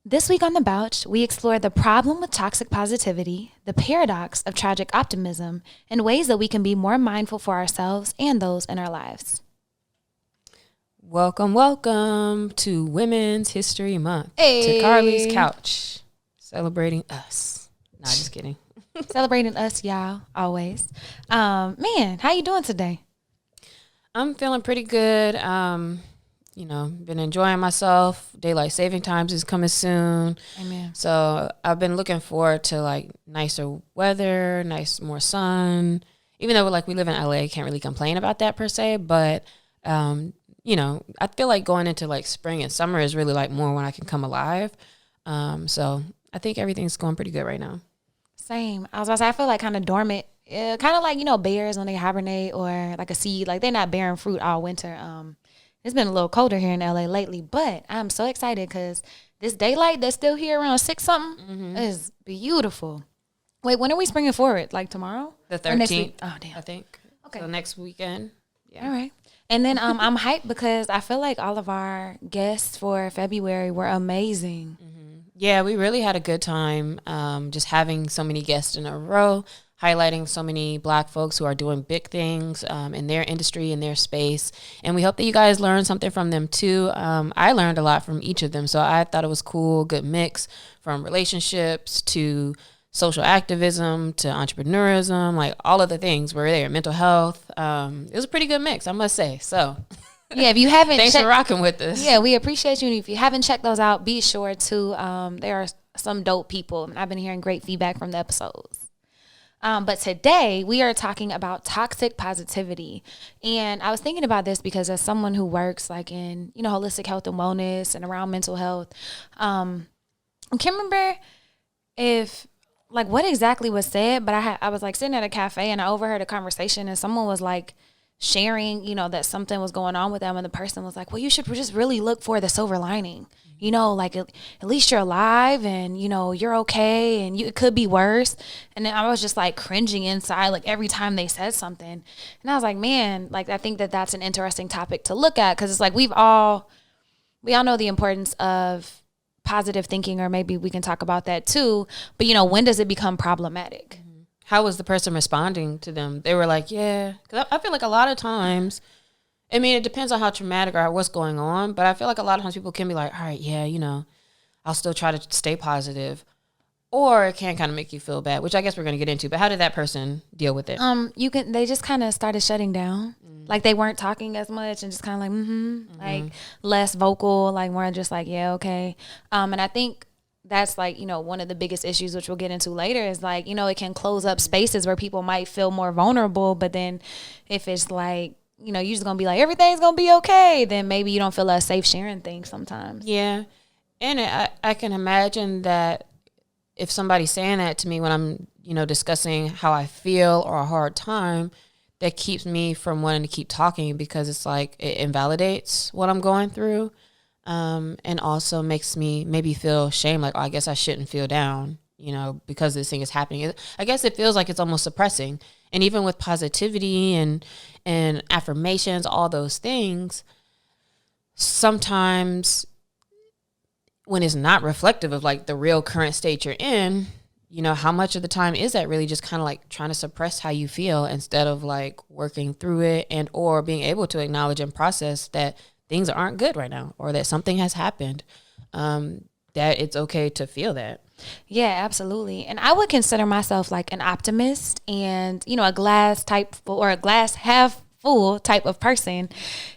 This week on the Bouch, we explore the problem with toxic positivity, the paradox of tragic optimism, and ways that we can be more mindful for ourselves and those in our lives. Welcome to Women's History Month. Hey. To Carlie's couch, celebrating us. Nah, just kidding. Celebrating us, y'all, always. Man, how you doing today? I'm feeling pretty good. Been enjoying myself. Daylight saving times is coming soon. Amen. So I've been looking forward to like nicer weather, more sun. Even though we live in LA, can't really complain about that per se. But I feel like going into like spring and summer is really like more when I can come alive. So I think everything's going pretty good right now. Same. I was about to say, I feel like kind of dormant. Kind of like, bears when they hibernate or like a seed. Like they're not bearing fruit all winter. It's been a little colder here in LA lately, but I'm so excited because this daylight that's still here around 6-something is beautiful. Wait, when are we springing forward? Like tomorrow? The 13th. Oh, damn. I think. Okay. So next weekend. Yeah. All right. And then I'm hyped because I feel like all of our guests for February were amazing. Yeah, we really had a good time just having so many guests in a row, highlighting so many Black folks who are doing big things in their industry, in their space. And we hope that you guys learned something from them too. I learned a lot from each of them. So I thought it was cool, good mix from relationships to social activism to entrepreneurism, like all of the things were there, mental health. It was a pretty good mix, I must say. So yeah, if you haven't thanks for rocking with us. Yeah, we appreciate you. And if you haven't checked those out, be sure to. There are some dope people, and I've been hearing great feedback from the episodes. But today we are talking about toxic positivity. And I was thinking about this because as someone who works like in, holistic health and wellness and around mental health, I can't remember if like what exactly was said, but I was like sitting at a cafe and I overheard a conversation and someone was like sharing, that something was going on with them. And the person was like, well, you should just really look for the silver lining. Like at least you're alive and, you're okay and it could be worse. And then I was just like cringing inside, like every time they said something. And I was like, man, like, I think that that's an interesting topic to look at. Cause it's like, we all know the importance of positive thinking, or maybe we can talk about that too. But, when does it become problematic? How was the person responding to them? They were like, yeah. Cause I feel like a lot of times, I mean, it depends on how traumatic or what's going on, but I feel like a lot of times people can be like, all right, yeah, I'll still try to stay positive. Or it can kind of make you feel bad, which I guess we're going to get into. But how did that person deal with it? They just kind of started shutting down. Like they weren't talking as much and just kind of like, like less vocal, like more just like, yeah, okay. And I think that's like, one of the biggest issues, which we'll get into later, is like, it can close up spaces where people might feel more vulnerable. But then if it's like, you're just going to be like, everything's going to be okay, then maybe you don't feel as safe sharing things sometimes. Yeah. And I can imagine that if somebody's saying that to me when I'm, discussing how I feel or a hard time, that keeps me from wanting to keep talking because it's like it invalidates what I'm going through. And also makes me maybe feel shame, like, oh, I guess I shouldn't feel down, because this thing is happening. I guess it feels like it's almost suppressing. And even with positivity and affirmations, all those things, sometimes when it's not reflective of like the real current state you're in, how much of the time is that really just kind of like trying to suppress how you feel instead of like working through it and or being able to acknowledge and process that things aren't good right now or that something has happened, that it's okay to feel that. Yeah, absolutely. And I would consider myself like an optimist and, a glass type or a glass half full type of person.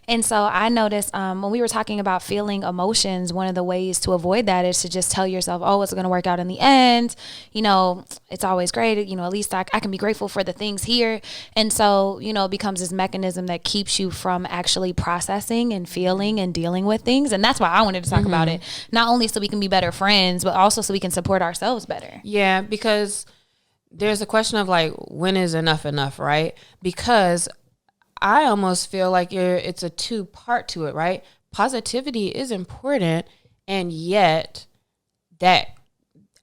And so I noticed when we were talking about feeling emotions, one of the ways to avoid that is to just tell yourself, oh, it's going to work out in the end. It's always great. At least I can be grateful for the things here. And so, it becomes this mechanism that keeps you from actually processing and feeling and dealing with things. And that's why I wanted to talk about it, not only so we can be better friends, but also so we can support ourselves better. Yeah, because there's a question of like, when is enough, right? Because I almost feel like it's a two-part to it, right? Positivity is important, and yet that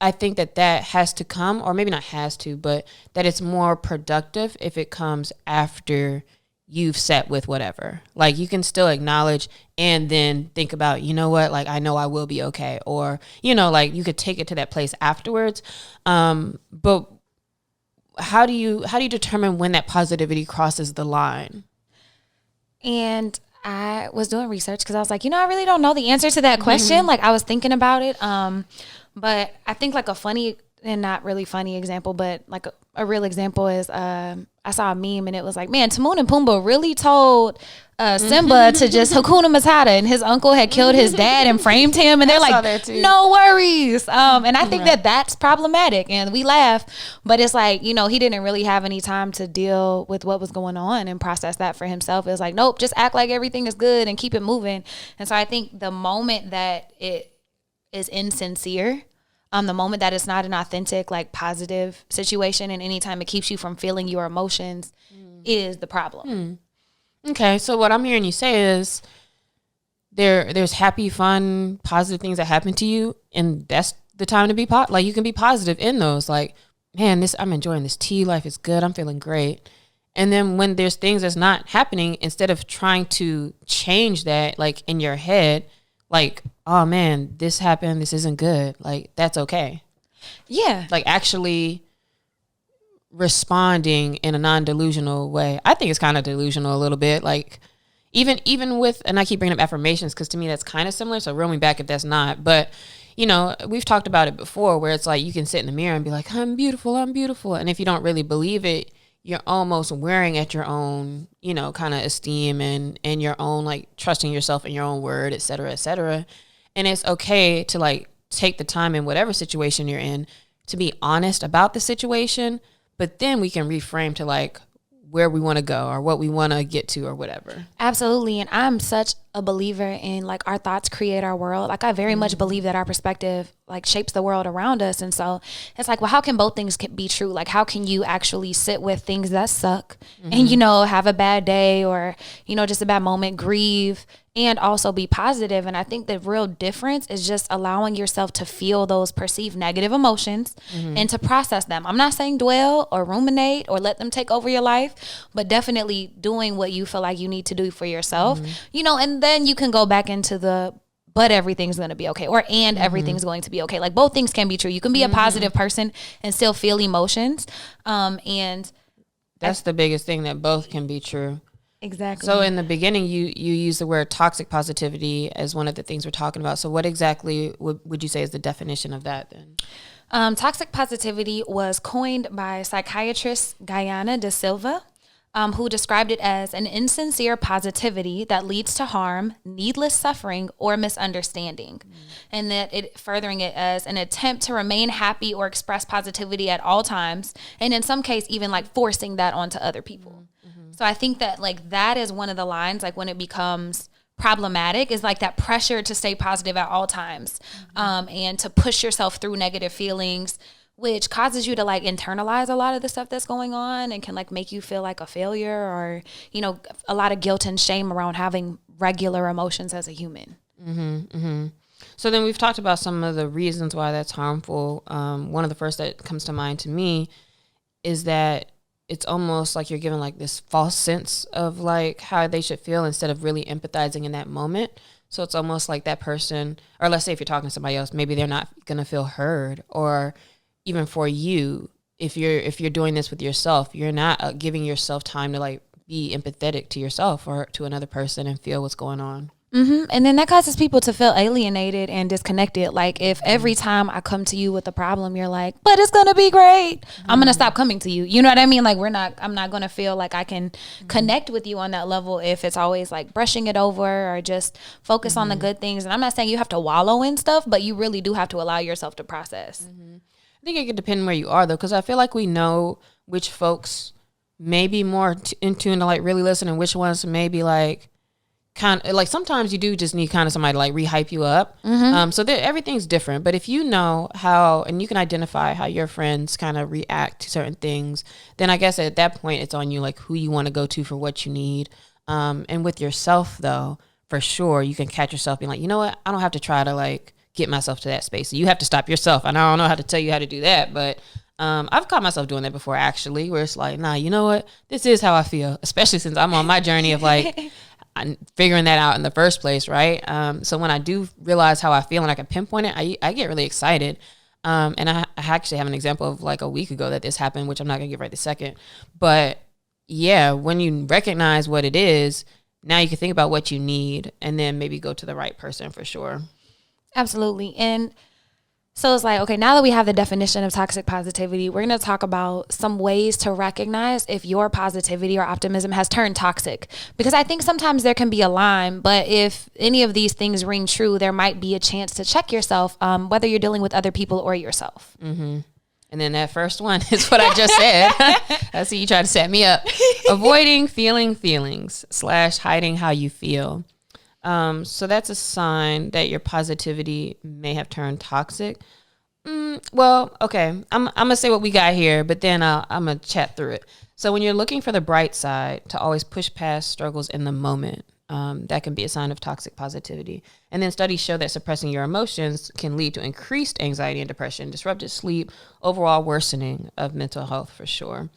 I think that has to come, or maybe not has to, but that it's more productive if it comes after you've set with whatever. Like, you can still acknowledge and then think about, you know what, like, I know I will be okay. Or, you know, like, you could take it to that place afterwards. But how do you determine when that positivity crosses the line? And I was doing research because I was like, I really don't know the answer to that question. Like, I was thinking about it. But I think like a funny and not really funny example, but like a real example is I saw a meme and it was like, man, Timon and Pumbaa really told Simba to just Hakuna Matata, and his uncle had killed his dad and framed him, and they're like, no worries. And I think that that's problematic, and we laugh, but it's like, he didn't really have any time to deal with what was going on and process that for himself. It was like, nope, just act like everything is good and keep it moving. And so I think the moment that it is insincere, the moment that it's not an authentic, like, positive situation, and anytime it keeps you from feeling your emotions is the problem. Okay, so what I'm hearing you say is there's happy, fun, positive things that happen to you, and that's the time to be like, you can be positive in those. Like, man, I'm enjoying this tea. Life is good. I'm feeling great. And then when there's things that's not happening, instead of trying to change that, like, in your head, like, oh man, this happened, this isn't good, like, that's okay. Yeah. Like, actually responding in a non-delusional way. I think it's kind of delusional a little bit. Like, even with, and I keep bringing up affirmations because to me that's kind of similar, so reel me back if that's not. But, we've talked about it before where it's like you can sit in the mirror and be like, I'm beautiful. And if you don't really believe it, you're almost wearing at your own, kind of esteem and your own, like, trusting yourself in your own word, et cetera, et cetera. And it's okay to, like, take the time in whatever situation you're in to be honest about the situation, but then we can reframe to, like, where we want to go or what we want to get to or whatever. Absolutely. And I'm such a believer in, like, our thoughts create our world. Like, I very much believe that our perspective, like, shapes the world around us. And so it's like, well, how can both things be true? Like, how can you actually sit with things that suck and, have a bad day or, just a bad moment, grieve, and also be positive? And I think the real difference is just allowing yourself to feel those perceived negative emotions and to process them. I'm not saying dwell or ruminate or let them take over your life, but definitely doing what you feel like you need to do for yourself, and then you can go back into but everything's going to be okay, or everything's going to be okay. Like, both things can be true. You can be a positive person and still feel emotions. And that's the biggest thing, that both can be true. Exactly. So in the beginning, you use the word toxic positivity as one of the things we're talking about. So what exactly would you say is the definition of that then? Toxic positivity was coined by psychiatrist Guyana da Silva, who described it as an insincere positivity that leads to harm, needless suffering, or misunderstanding. And that it furthering it as an attempt to remain happy or express positivity at all times. And in some case, even like forcing that onto other people. So I think that, like, that is one of the lines, like, when it becomes problematic, is like that pressure to stay positive at all times, and to push yourself through negative feelings, which causes you to, like, internalize a lot of the stuff that's going on and can, like, make you feel like a failure or, a lot of guilt and shame around having regular emotions as a human. So then we've talked about some of the reasons why that's harmful. One of the first that comes to mind to me is that it's almost like you're given, like, this false sense of, like, how they should feel instead of really empathizing in that moment. So it's almost like that person, or let's say if you're talking to somebody else, maybe they're not going to feel heard. Or even for you, if you're doing this with yourself, you're not giving yourself time to, like, be empathetic to yourself or to another person and feel what's going on. And then that causes people to feel alienated and disconnected. Like, if every time I come to you with a problem, you're like, but it's going to be great, I'm going to stop coming to you. You know what I mean? Like, I'm not going to feel like I can connect with you on that level if it's always like brushing it over or just focus on the good things. And I'm not saying you have to wallow in stuff, but you really do have to allow yourself to process. I think it could depend where you are, though, because I feel like we know which folks may be more in tune to, like, really listen, and which ones may be, like, kind of, like, sometimes you do just need kind of somebody to, like, re-hype you up. So everything's different. But if you know how, and you can identify how your friends kind of react to certain things, then I guess at that point it's on you, like, who you want to go to for what you need. And with yourself, though, for sure, you can catch yourself being like, you know what, I don't have to try to, like, get myself to that space. So you have to stop yourself. And I don't know how to tell you how to do that, but I've caught myself doing that before, actually, where it's like, nah, you know what? This is how I feel, especially since I'm on my journey of like I'm figuring that out in the first place, right? So when I do realize how I feel and I can pinpoint it, I get really excited. And I actually have an example of like a week ago that this happened, which I'm not going to give right this second. But yeah, when you recognize what it is, now you can think about what you need and then maybe go to the right person for sure. Absolutely. And so it's like, okay, now that we have the definition of toxic positivity, we're going to talk about some ways to recognize if your positivity or optimism has turned toxic. Because I think sometimes there can be a line, but if any of these things ring true, there might be a chance to check yourself, whether you're dealing with other people or yourself. Mm-hmm. And then that first one is what I just said. I see you trying to set me up. Avoiding feeling feelings / hiding how you feel. So that's a sign that your positivity may have turned toxic. Well, okay. I'm going to say what we got here, but then I'm going to chat through it. So when you're looking for the bright side, to always push past struggles in the moment, that can be a sign of toxic positivity. And then studies show that suppressing your emotions can lead to increased anxiety and depression, disrupted sleep, overall worsening of mental health for sure.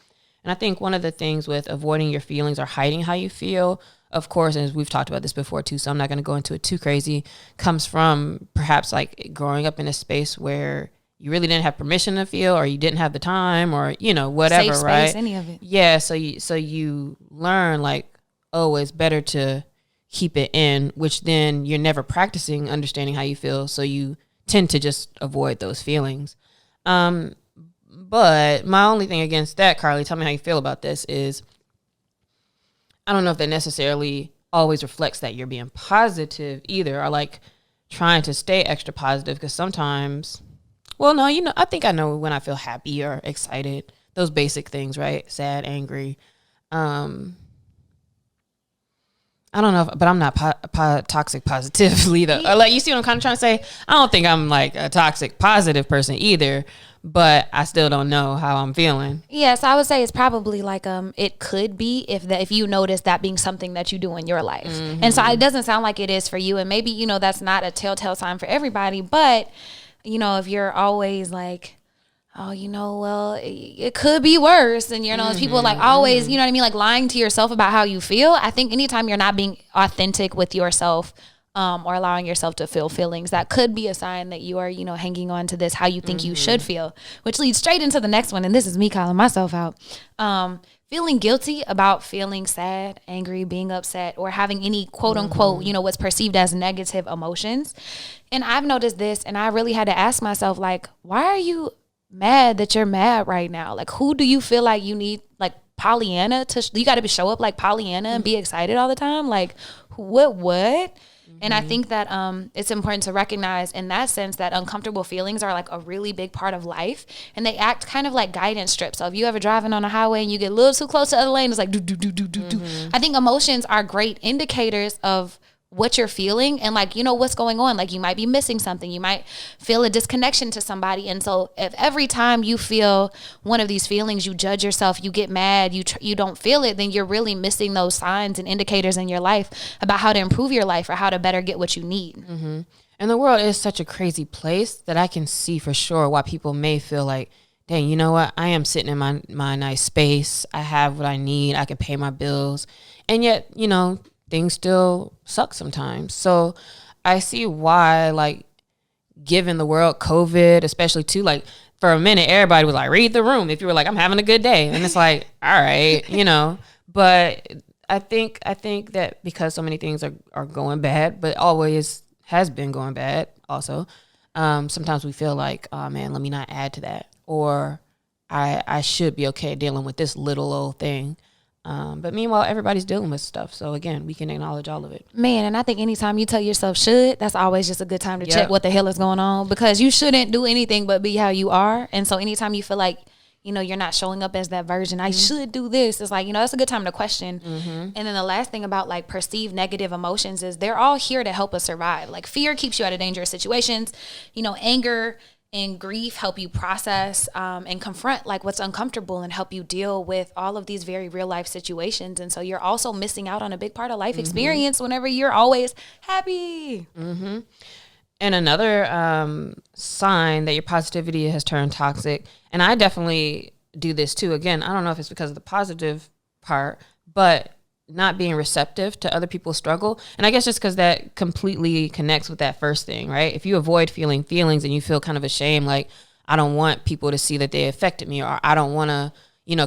And I think one of the things with avoiding your feelings or hiding how you feel, of course, and we've talked about this before too, so I'm not going to go into it too crazy, comes from perhaps like growing up in a space where you really didn't have permission to feel, or you didn't have the time, or, you know, whatever, safe space, right? any of it. Yeah. So you learn like, oh, it's better to keep it in, which then you're never practicing understanding how you feel. So you tend to just avoid those feelings. But my only thing against that, Carlie, tell me how you feel about this, is I don't know if that necessarily always reflects that you're being positive either, or like trying to stay extra positive, because sometimes, well, no, you know, I think I know when I feel happy or excited, those basic things, right? Sad, angry. I don't know, but I'm not toxic positively though. Or like, you see what I'm kind of trying to say? I don't think I'm like a toxic positive person either, but I still don't know how I'm feeling. Yeah, so I would say it's probably like it could be if you notice that being something that you do in your life. Mm-hmm. And so it doesn't sound like it is for you, and maybe, you know, that's not a telltale sign for everybody, but you know, if you're always like, oh, you know, well, it could be worse. And, you know, people like always, you know what I mean? Like lying to yourself about how you feel. I think anytime you're not being authentic with yourself, or allowing yourself to feel feelings, that could be a sign that you are, you know, hanging on to this, how you think you should feel, which leads straight into the next one. And this is me calling myself out. Feeling guilty about feeling sad, angry, being upset, or having any quote unquote, you know, what's perceived as negative emotions. And I've noticed this, and I really had to ask myself, like, why are you mad that you're mad right now? Like, who do you feel like you need, like Pollyanna to you got to show up like Pollyanna and be excited all the time? Like, what? And I think that it's important to recognize in that sense that uncomfortable feelings are like a really big part of life, and they act kind of like guidance strips. So if you ever driving on a highway and you get a little too close to the other lane, it's like do do do do do do. I think emotions are great indicators of what you're feeling and, like, you know, what's going on. Like, you might be missing something. You might feel a disconnection to somebody. And so if every time you feel one of these feelings, you judge yourself, you get mad, you don't feel it, then you're really missing those signs and indicators in your life about how to improve your life or how to better get what you need. Mm-hmm. And the world is such a crazy place that I can see for sure why people may feel like, dang, you know what? I am sitting in my nice space. I have what I need. I can pay my bills. And yet, you know, things still suck sometimes. So I see why, like, given the world COVID, especially too, like, for a minute, everybody was like, read the room if you were like, I'm having a good day. And it's like, all right, you know, but I think that because so many things are going bad, but always has been going bad also, sometimes we feel like, oh man, let me not add to that. Or I should be okay dealing with this little old thing. But meanwhile, everybody's dealing with stuff. So again, we can acknowledge all of it. Man, and I think anytime you tell yourself should, that's always just a good time to check what the hell is going on, because you shouldn't do anything but be how you are. And so anytime you feel like, you know, you're not showing up as that version, I should do this, it's like, you know, that's a good time to question. And then the last thing about like perceived negative emotions is they're all here to help us survive. Like fear keeps you out of dangerous situations, you know, anger and grief help you process and confront like what's uncomfortable and help you deal with all of these very real life situations. And so you're also missing out on a big part of life experience whenever you're always happy. And another sign that your positivity has turned toxic, and I definitely do this too. Again, I don't know if it's because of the positive part, but not being receptive to other people's struggle. And I guess just because that completely connects with that first thing, right? If you avoid feeling feelings and you feel kind of ashamed, like, I don't want people to see that they affected me, or I don't want to,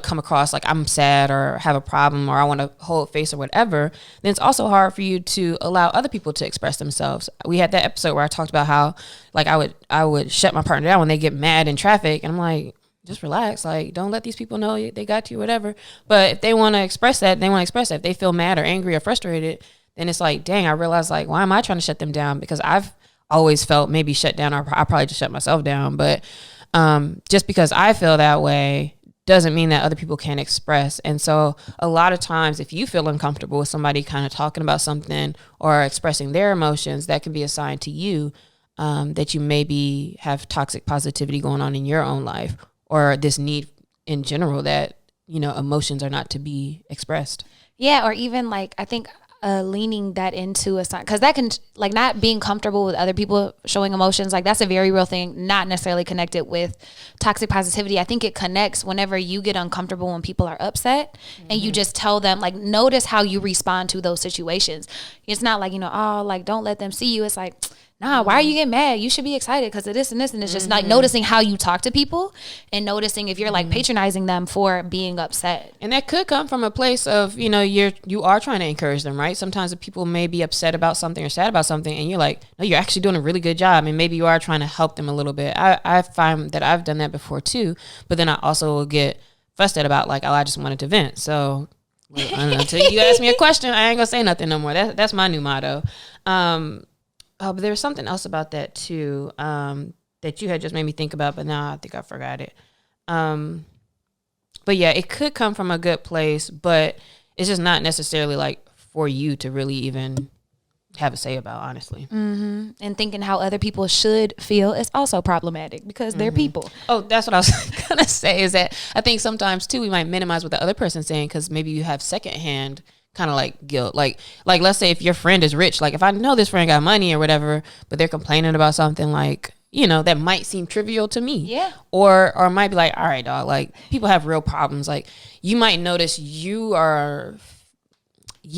come across like I'm sad or have a problem, or I want to hold face or whatever, then it's also hard for you to allow other people to express themselves. We had that episode where I talked about how, like, I would shut my partner down when they get mad in traffic. And I'm like, just relax. Like, don't let these people know they got you, whatever. But if they want to express that, they want to express that. If they feel mad or angry or frustrated, then it's like, dang, I realized, like, why am I trying to shut them down? Because I've always felt maybe shut down, or I probably just shut myself down. But just because I feel that way doesn't mean that other people can't express. And so a lot of times, if you feel uncomfortable with somebody kind of talking about something or expressing their emotions, that can be a sign to you that you maybe have toxic positivity going on in your own life, or this need in general that, emotions are not to be expressed. Yeah, or even like, I think leaning that into a sign, because that can, like, not being comfortable with other people showing emotions, like, that's a very real thing, not necessarily connected with toxic positivity. I think it connects whenever you get uncomfortable when people are upset, and you just tell them, like, notice how you respond to those situations. It's not like, oh, like, don't let them see you. It's like, nah, why are you getting mad? You should be excited because of this and this. And it's just like noticing how you talk to people, and noticing if you're like patronizing them for being upset. And that could come from a place of, you are trying to encourage them, right? Sometimes the people may be upset about something or sad about something, and you're like, no, you're actually doing a really good job. And maybe you are trying to help them a little bit. I find that I've done that before too, but then I also will get frustrated about, like, oh, I just wanted to vent. So until you ask me a question, I ain't gonna say nothing no more. That's my new motto. But there was something else about that too, that you had just made me think about, but now I think I forgot it. But yeah, it could come from a good place, but it's just not necessarily like for you to really even have a say about, honestly. And thinking how other people should feel is also problematic, because they're people. Oh, that's what I was gonna say, is that I think sometimes too we might minimize what the other person's saying, because maybe you have secondhand kind of like guilt. Like let's say if your friend is rich, like if I know this friend got money or whatever, but they're complaining about something like, that might seem trivial to me. Yeah. Or it might be like, all right, dog, like people have real problems. Like you might notice you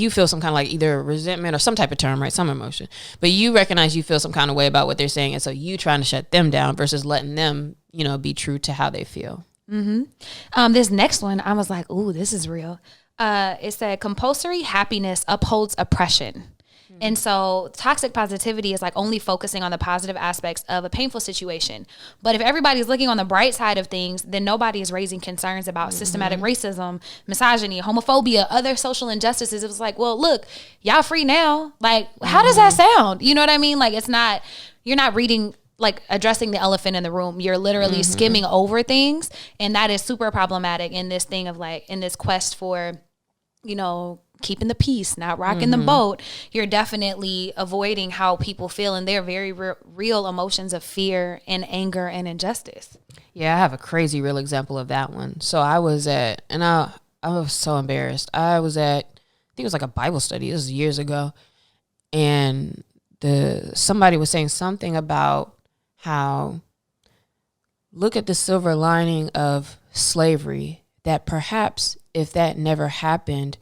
feel some kind of like either resentment or some type of term, right? Some emotion, but you recognize you feel some kind of way about what they're saying. And so you trying to shut them down versus letting them, be true to how they feel. This next one, I was like, ooh, this is real. It said compulsory happiness upholds oppression. And so toxic positivity is like only focusing on the positive aspects of a painful situation. But if everybody's looking on the bright side of things, then nobody is raising concerns about systematic racism, misogyny, homophobia, other social injustices. It was like, well, look, y'all free now. Like, how does that sound? You know what I mean? Like, you're not reading, like, addressing the elephant in the room. You're literally skimming over things. And that is super problematic in this thing of, like, in this quest for, keeping the peace, not rocking the boat. You're definitely avoiding how people feel, and they're very real emotions of fear and anger and injustice. Yeah, I have a crazy real example of that one. So I was so embarrassed. I think it was like a Bible study. This was years ago. And somebody was saying something about how, look at the silver lining of slavery, that perhaps if that never happened,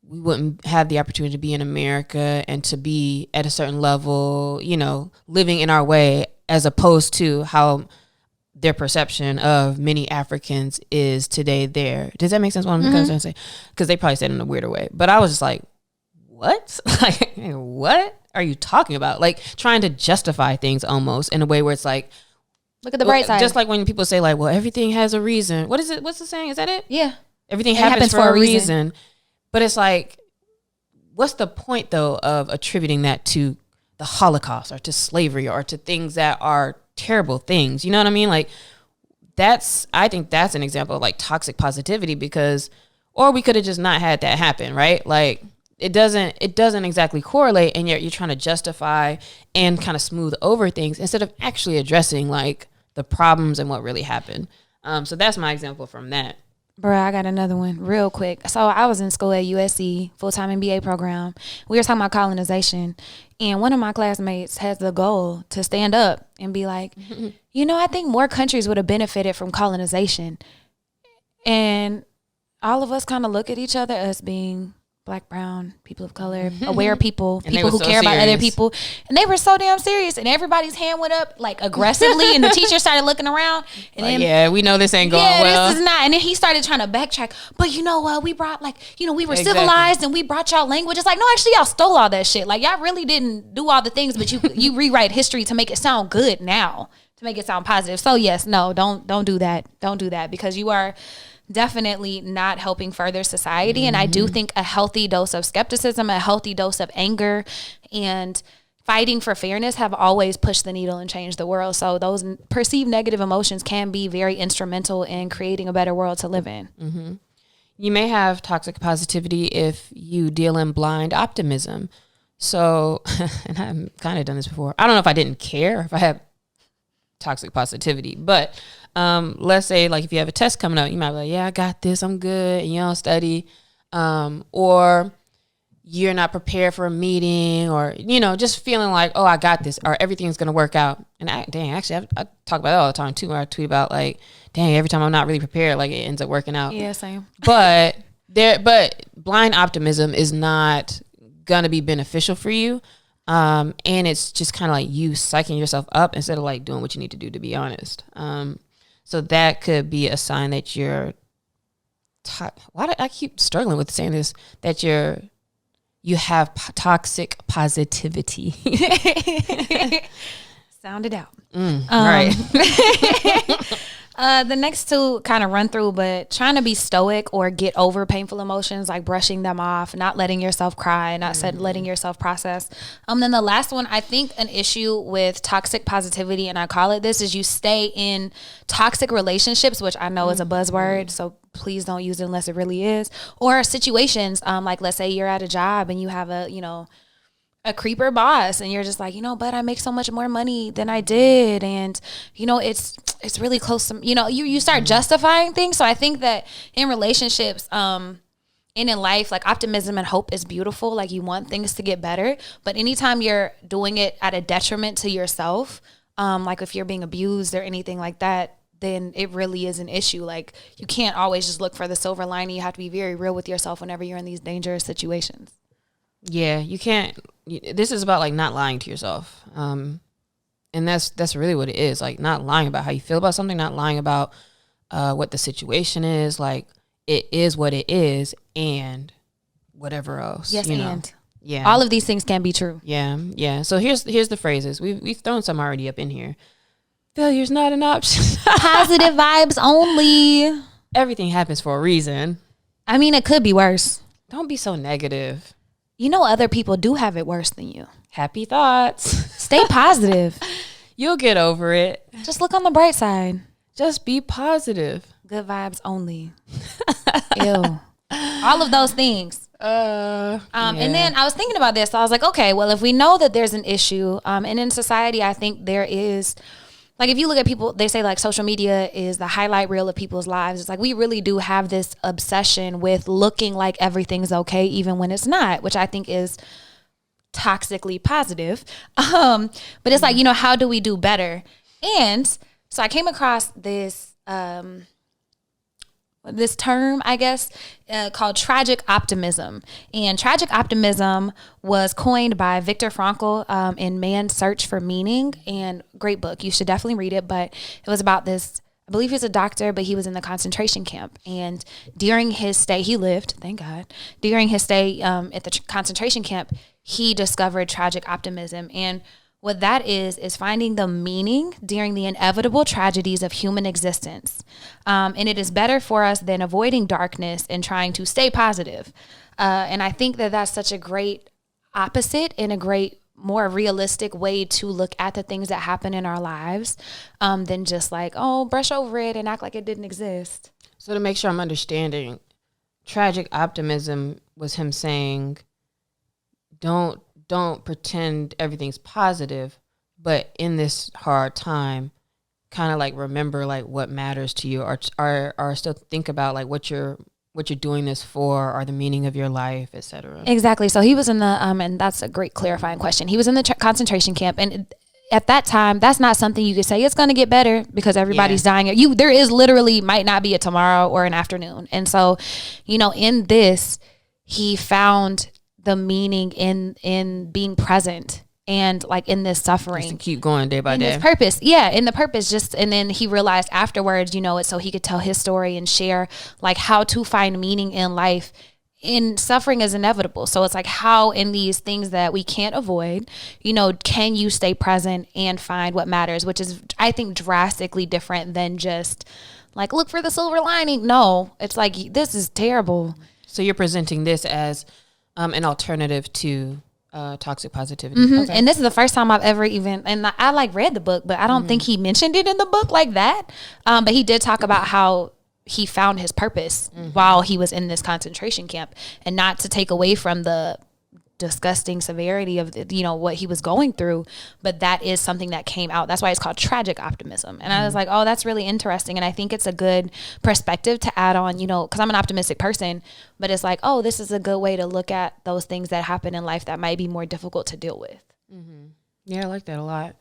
we wouldn't have the opportunity to be in America and to be at a certain level, living in our way, as opposed to how their perception of many Africans is today there. Does that make sense? What I'm trying to say? Because they probably said it in a weirder way. But I was just like, what? Like, what are you talking about? Like, trying to justify things almost in a way where it's like, look at the bright side. Just like when people say, like, well, everything has a reason. What is it? What's the saying? Is that it? Yeah. Everything happens for a reason. But it's like, what's the point, though, of attributing that to the Holocaust or to slavery or to things that are terrible things? You know what I mean? Like, I think that's an example of, like, toxic positivity, or we could have just not had that happen, right? Like, it doesn't exactly correlate, and yet you're trying to justify and kind of smooth over things instead of actually addressing, like, the problems and what really happened. So that's my example from that. Bro, I got another one real quick. So I was in school at USC, full-time MBA program. We were talking about colonization. And one of my classmates has the goal to stand up and be like, I think more countries would have benefited from colonization. And all of us kind of look at each other as being Black, brown, people of color, aware people, people who care about other people. And they were so damn serious. And everybody's hand went up like aggressively. And the teacher started looking around. And then, yeah, we know this ain't going well. This is not. And then he started trying to backtrack. But you know what? We brought we were civilized and we brought y'all language. It's like, no, actually y'all stole all that shit. Like y'all really didn't do all the things, but you rewrite history to make it sound good now, to make it sound positive. So yes, no, don't do that. Don't do that, because you are definitely not helping further society. And I do think a healthy dose of skepticism, a healthy dose of anger, and fighting for fairness have always pushed the needle and changed the world. So those perceived negative emotions can be very instrumental in creating a better world to live in. Mm-hmm. You may have toxic positivity if you deal in blind optimism. So, and I've kind of done this before. I don't know if I didn't care if I had toxic positivity, but let's say like if you have a test coming up, you might be like, yeah, I got this, I'm good, and you don't study, or you're not prepared for a meeting, or just feeling like, oh, I got this, or everything's gonna work out. And I talk about that all the time too, where I tweet about like, dang, every time I'm not really prepared, like it ends up working out. Yeah, same. But blind optimism is not gonna be beneficial for you. And it's just kind of like you psyching yourself up instead of like doing what you need to do, to be honest. So that could be a sign that you're why do I keep struggling with saying this, that you have toxic positivity. Sound it out. Right. The next two kind of run through, but trying to be stoic or get over painful emotions, like brushing them off, not letting yourself cry, not letting yourself process. Then the last one, I think an issue with toxic positivity, and I call it this, is you stay in toxic relationships, which I know is a buzzword, so please don't use it unless it really is, or situations, like let's say you're at a job and you have a creeper boss, and you're just like, but I make so much more money than I did, and it's really close to, you start justifying things. So I think that in relationships, and in life, like optimism and hope is beautiful. Like you want things to get better, but anytime you're doing it at a detriment to yourself, like if you're being abused or anything like that, then it really is an issue. Like you can't always just look for the silver lining. You have to be very real with yourself whenever you're in these dangerous situations. Yeah, you can't. This is about like not lying to yourself, and that's really what it is. Like not lying about how you feel about something, not lying about what the situation is. Like it is what it is, and whatever else. Yes, and yeah, all of these things can be true. Yeah. So here's the phrases. We've thrown some already up in here. Failure's not an option. Positive vibes only. Everything happens for a reason. I mean, it could be worse. Don't be so negative. Other people do have it worse than you. Happy thoughts. Stay positive. You'll get over it. Just look on the bright side. Just be positive. Good vibes only. Ew. All of those things. Yeah. And then I was thinking about this. So I was like, okay, well, if we know that there's an issue, and in society, I think there is, like, if you look at people, they say like social media is the highlight reel of people's lives. It's like we really do have this obsession with looking like everything's okay, even when it's not, which I think is toxically positive. But it's like, how do we do better? And so I came across this this term, I guess, called tragic optimism. And tragic optimism was coined by Viktor Frankl in Man's Search for Meaning, and great book. You should definitely read it. But it was about this, I believe he was a doctor, but he was in the concentration camp. And during his stay, he lived, thank God, during his stay at the concentration camp, he discovered tragic optimism. And what that is finding the meaning during the inevitable tragedies of human existence. And it is better for us than avoiding darkness and trying to stay positive. And I think that that's such a great opposite and a great, more realistic way to look at the things that happen in our lives than just like, oh, brush over it and act like it didn't exist. So to make sure I'm understanding, tragic optimism was him saying, don't pretend everything's positive, but in this hard time, kind of like remember like what matters to you, or still think about like what you're doing this for, or the meaning of your life, etc. Exactly. So he was in the and that's a great clarifying question. He was in the concentration camp, and at that time, that's not something you could say it's going to get better because everybody's dying. There is literally might not be a tomorrow or an afternoon. And so, in this, he found the meaning in being present and like in this suffering. Just to keep going day by day. His purpose. Yeah. In the purpose, and then he realized afterwards, it's so he could tell his story and share like how to find meaning in life. In suffering is inevitable. So it's like how in these things that we can't avoid, can you stay present and find what matters, which is, I think, drastically different than just like, look for the silver lining. No, it's like, this is terrible. So you're presenting this as an alternative to toxic positivity. Mm-hmm. Okay. And this is the first time I've ever and I like read the book, but I don't think he mentioned it in the book like that. But he did talk about how he found his purpose while he was in this concentration camp, and not to take away from the disgusting severity of what he was going through, but that is something that came out. That's why it's called tragic optimism. And I was like, oh, that's really interesting. And I think it's a good perspective to add on, because I'm an optimistic person, but it's like, oh, this is a good way to look at those things that happen in life that might be more difficult to deal with. Yeah, I like that a lot.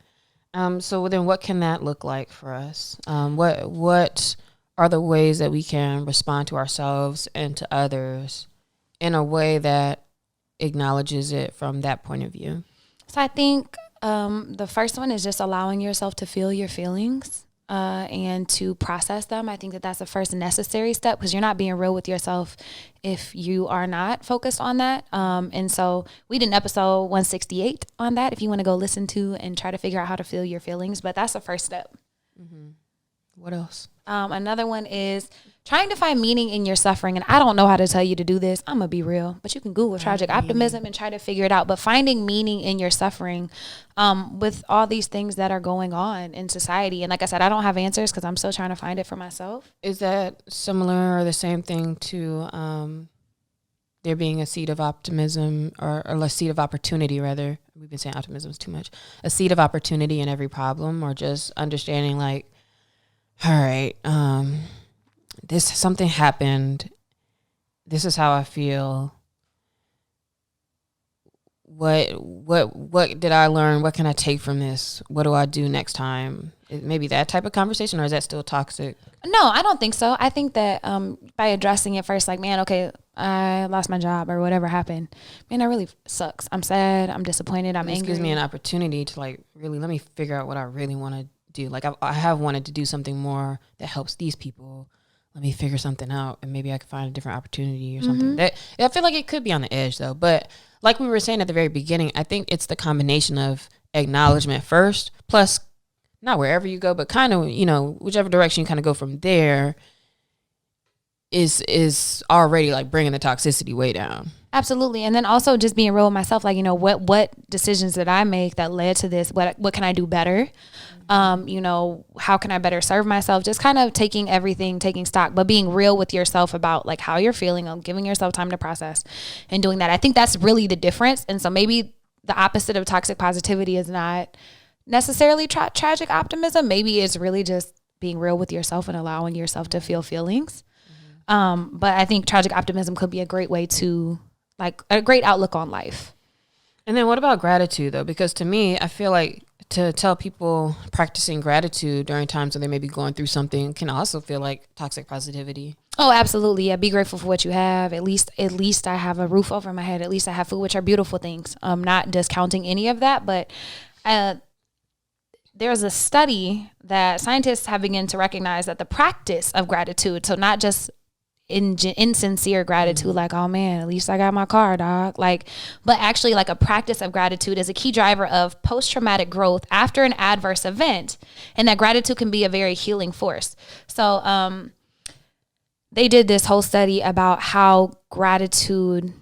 So then what can that look like for us? What are the ways that we can respond to ourselves and to others in a way that acknowledges it from that point of view? So I think the first one is just allowing yourself to feel your feelings and to process them. I think that's the first necessary step, because you're not being real with yourself if you are not focused on that. And so we did an episode 168 on that if you want to go listen to and try to figure out how to feel your feelings. But that's the first step. What else? Another one is trying to find meaning in your suffering. And I don't know how to tell you to do this. I'm going to be real. But you can Google tragic optimism and try to figure it out. But finding meaning in your suffering with all these things that are going on in society. And like I said, I don't have answers because I'm still trying to find it for myself. Is that similar or the same thing to there being a seed of optimism or a seed of opportunity, rather? We've been saying optimism is too much. A seed of opportunity in every problem, or just understanding like, all right, something happened. This is how I feel. What did I learn? What can I take from this? What do I do next time? Maybe that type of conversation, or is that still toxic? No, I don't think so. I think that by addressing it first, like, man, okay, I lost my job or whatever happened. Man, that really sucks. I'm sad. I'm disappointed. I'm angry. This gives me an opportunity to like really let me figure out what I really want to do. Like I have wanted to do something more that helps these people. Let me figure something out, and maybe I can find a different opportunity or something. That I feel like it could be on the edge though. But like we were saying at the very beginning, I think it's the combination of acknowledgement first, plus not wherever you go, but kind of, whichever direction you kind of go from there is already like bringing the toxicity way down. Absolutely. And then also just being real with myself, like, what decisions did I make that led to this? What can I do better? How can I better serve myself? Just kind of taking stock, but being real with yourself about like how you're feeling, giving yourself time to process and doing that. I think that's really the difference. And so maybe the opposite of toxic positivity is not necessarily tragic optimism. Maybe it's really just being real with yourself and allowing yourself to feel feelings. But I think tragic optimism could be a great way to like a great outlook on life. And then what about gratitude though? Because to me, I feel like to tell people practicing gratitude during times when they may be going through something can also feel like toxic positivity. Oh, absolutely. Yeah. Be grateful for what you have. At least I have a roof over my head. At least I have food, which are beautiful things. Not discounting any of that, but there's a study that scientists have begun to recognize that the practice of gratitude, so not just insincere gratitude, like, oh man, at least I got my car, dog. Like, but actually like a practice of gratitude is a key driver of post-traumatic growth after an adverse event. And that gratitude can be a very healing force. So they did this whole study about how gratitude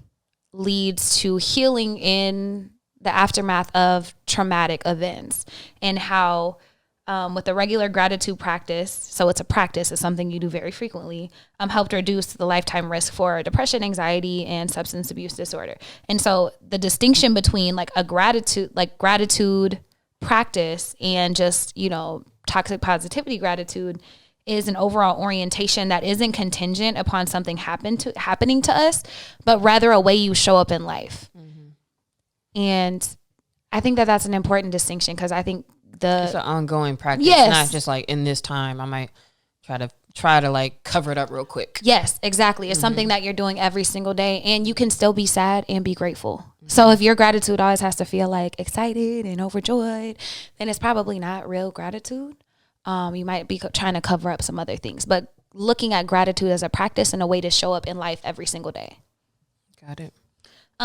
leads to healing in the aftermath of traumatic events, and how with a regular gratitude practice, so it's a practice, it's something you do very frequently, helped reduce the lifetime risk for depression, anxiety, and substance abuse disorder. And so the distinction between like a gratitude practice and just, toxic positivity gratitude is an overall orientation that isn't contingent upon something happening to us, but rather a way you show up in life. And I think that that's an important distinction, because I think it's an ongoing practice. Yes. Not just like in this time I might try to like cover it up real quick. Yes, exactly. It's something that you're doing every single day, and you can still be sad and be grateful. So if your gratitude always has to feel like excited and overjoyed, then it's probably not real gratitude. You might be trying to cover up some other things, but looking at gratitude as a practice and a way to show up in life every single day. Got it.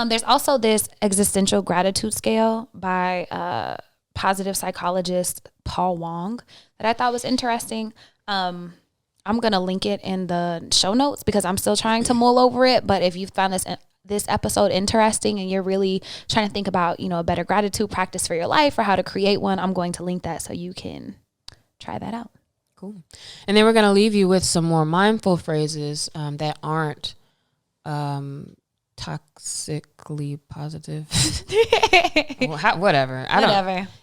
There's also this existential gratitude scale by positive psychologist Paul Wong that I thought was interesting. I'm going to link it in the show notes because I'm still trying to mull over it. But if you found this episode interesting and you're really trying to think about, a better gratitude practice for your life or how to create one, I'm going to link that so you can try that out. Cool. And then we're going to leave you with some more mindful phrases that aren't toxically positive. Whatever.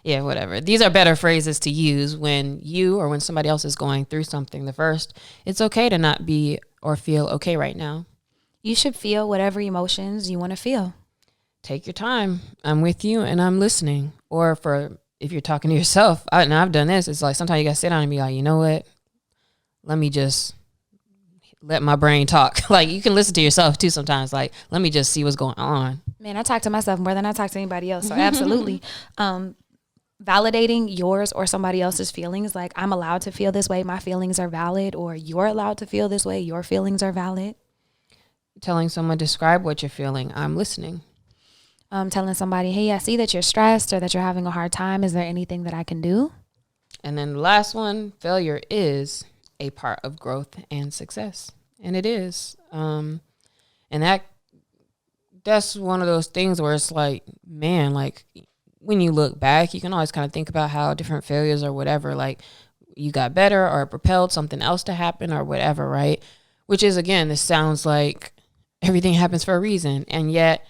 Whatever. These are better phrases to use when you or when somebody else is going through something. The first, it's okay to not be or feel okay right now. You should feel whatever emotions you want to feel. Take your time. I'm with you and I'm listening. Or if you're talking to yourself, and I've done this, it's like sometimes you got to sit down and be like, you know what? Let me just let my brain talk. Like, you can listen to yourself too sometimes. Like, let me just see what's going on. Man, I talk to myself more than I talk to anybody else. So absolutely. Validating yours or somebody else's feelings. Like, I'm allowed to feel this way. My feelings are valid. Or you're allowed to feel this way. Your feelings are valid. Telling someone, describe what you're feeling. I'm listening. Telling somebody, hey, I see that you're stressed or that you're having a hard time. Is there anything that I can do? And then the last one, failure is a part of growth and success. And it is. And that's one of those things where it's like, man, like when you look back, you can always kind of think about how different failures or whatever, like you got better or propelled something else to happen or whatever, right? Which is, again, this sounds like everything happens for a reason. And yet,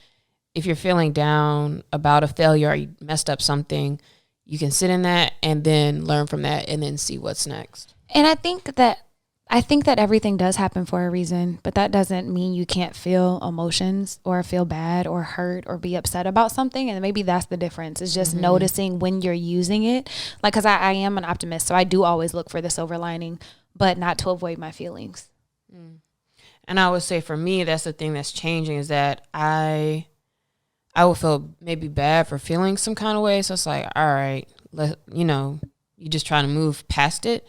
if you're feeling down about a failure or you messed up something, you can sit in that and then learn from that and then see what's next. And I think that everything does happen for a reason, but that doesn't mean you can't feel emotions or feel bad or hurt or be upset about something. And maybe that's the difference. It's just noticing when you're using it. Like, because I am an optimist, so I do always look for the silver lining, but not to avoid my feelings. And I would say for me, that's the thing that's changing is that I would feel maybe bad for feeling some kind of way. So it's like, all right, you're just trying to move past it.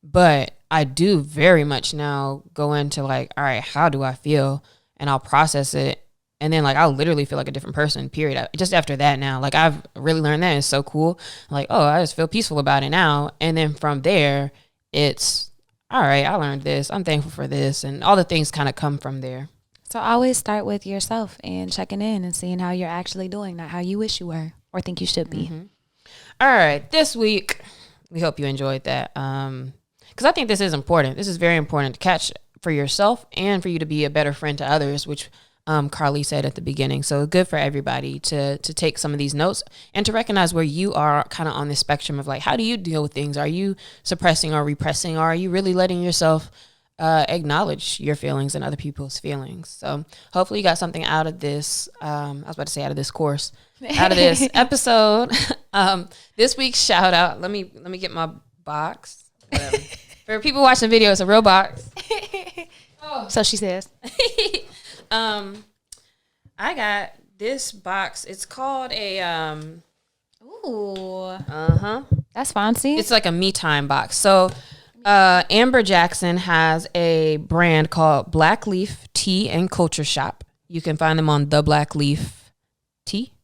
But I do very much now go into like, all right, how do I feel? And I'll process it. And then like, I'll literally feel like a different person, period. Just after that now, like I've really learned that. It's so cool. Like, oh, I just feel peaceful about it now. And then from there, it's, all right, I learned this. I'm thankful for this. And all the things kind of come from there. So always start with yourself and checking in and seeing how you're actually doing, not how you wish you were or think you should be. All right. This week, we hope you enjoyed that. Because I think this is important. This is very important to catch for yourself and for you to be a better friend to others, which Carlie said at the beginning. So good for everybody to take some of these notes and to recognize where you are kind of on the spectrum of like, how do you deal with things? Are you suppressing or repressing? Or are you really letting yourself acknowledge your feelings and other people's feelings? So hopefully you got something out of this. I was about to say out of this course, out of this episode. This week's shout out. Let me get my box. Whatever. For people watching the video, it's a real box. Oh. So she says. I got this box. It's called a Ooh. That's fancy. It's like a me time box. So Amber Jackson has a brand called Black Leaf Tea and Culture Shop. You can find them on The Black Leaf Tea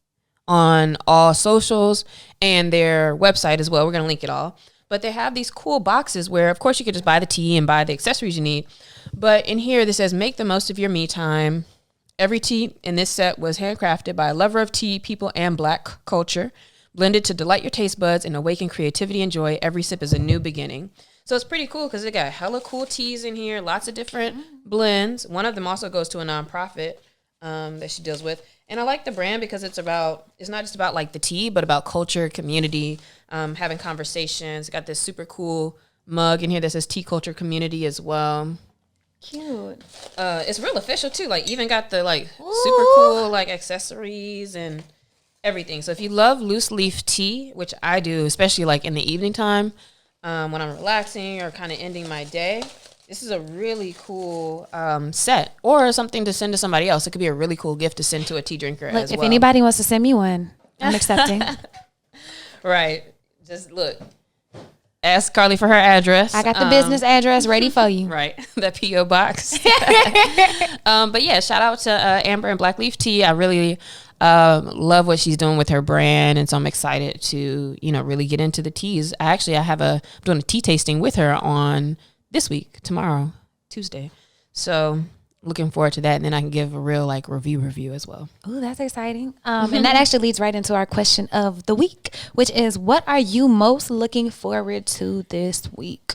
on all socials and their website as well. We're going to link it all. But they have these cool boxes where, of course, you could just buy the tea and buy the accessories you need. But in here, this says, make the most of your me time. Every tea in this set was handcrafted by a lover of tea, people, and Black culture. Blended to delight your taste buds and awaken creativity and joy. Every sip is a new beginning. So it's pretty cool because they got hella cool teas in here, lots of different blends. One of them also goes to a nonprofit. that she deals with. And I like the brand because it's not just about like the tea, but about culture, community, having conversations. Got this super cool mug in here that says Tea Culture Community as well. Cute. It's real official too. Like even got the like super cool like accessories and everything. So if you love loose leaf tea, which I do, especially like in the evening time, when I'm relaxing or kind of ending my day, this is a really cool set, or something to send to somebody else. It could be a really cool gift to send to a tea drinker as well. If anybody wants to send me one, I'm accepting. Right. Just look. Ask Carlie for her address. I got the business address ready for you. Right. That P.O. box. But yeah, shout out to Amber and Black Leaf Tea. I really love what she's doing with her brand. And so I'm excited to, really get into the teas. I'm doing a tea tasting with her on this week, tomorrow, Tuesday. So looking forward to that. And then I can give a real like review as well. Oh, that's exciting. And that actually leads right into our question of the week, which is, what are you most looking forward to this week?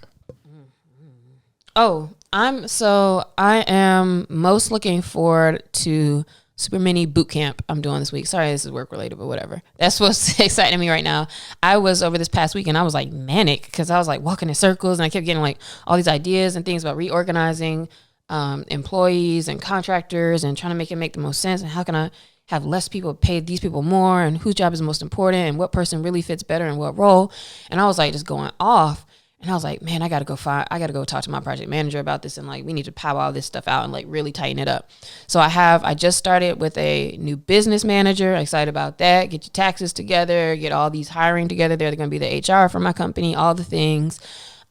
Oh, I am most looking forward to Super Mini Boot Camp I'm doing this week. Sorry, this is work related, but whatever. That's what's exciting me right now. I was over this past week and I was like manic because I was like walking in circles and I kept getting like all these ideas and things about reorganizing employees and contractors and trying to make the most sense. And how can I have less people pay these people more, and whose job is most important, and what person really fits better in what role. And I was like just going off. And I was like, man, I got to go talk to my project manager about this. And like, we need to power all this stuff out and like really tighten it up. So I just started with a new business manager. Excited about that. Get your taxes together, get all these hiring together. They're going to be the HR for my company, all the things.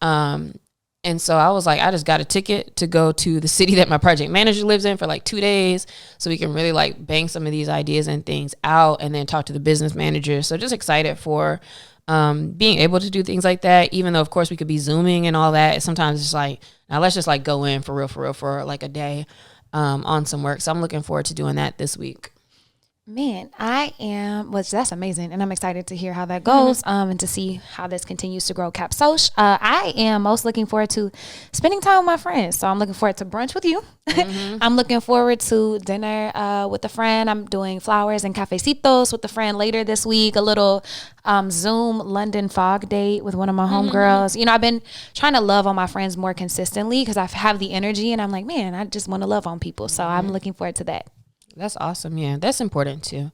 And so I was like, I just got a ticket to go to the city that my project manager lives in for like 2 days so we can really like bang some of these ideas and things out and then talk to the business manager. So just excited for being able to do things like that, even though of course we could be Zooming and all that. Sometimes it's like, now let's just like go in for real for like a day on some work. So I'm looking forward to doing that this week. Man, that's amazing. And I'm excited to hear how that goes and to see how this continues to grow Cap Soch. I am most looking forward to spending time with my friends. So I'm looking forward to brunch with you. I'm looking forward to dinner with a friend. I'm doing flowers and cafecitos with a friend later this week. A little Zoom London fog date with one of my homegirls. I've been trying to love on my friends more consistently because I have the energy and I'm like, man, I just want to love on people. So I'm looking forward to that. That's awesome. Yeah, that's important too.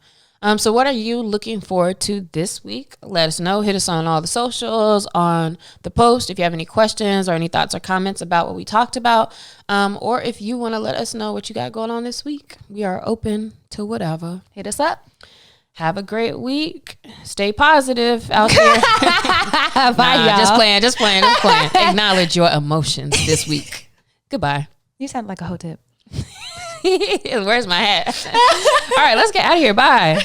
So what are you looking forward to this week? Let us know. Hit us on all the socials, on the post if you have any questions or any thoughts or comments about what we talked about. Or if you want to let us know what you got going on this week. We are open to whatever. Hit us up. Have a great week. Stay positive out there. Bye, y'all. Just playing. Acknowledge your emotions this week. Goodbye. You sound like a hoe tip. Where's my hat? All right, let's get out of here. Bye.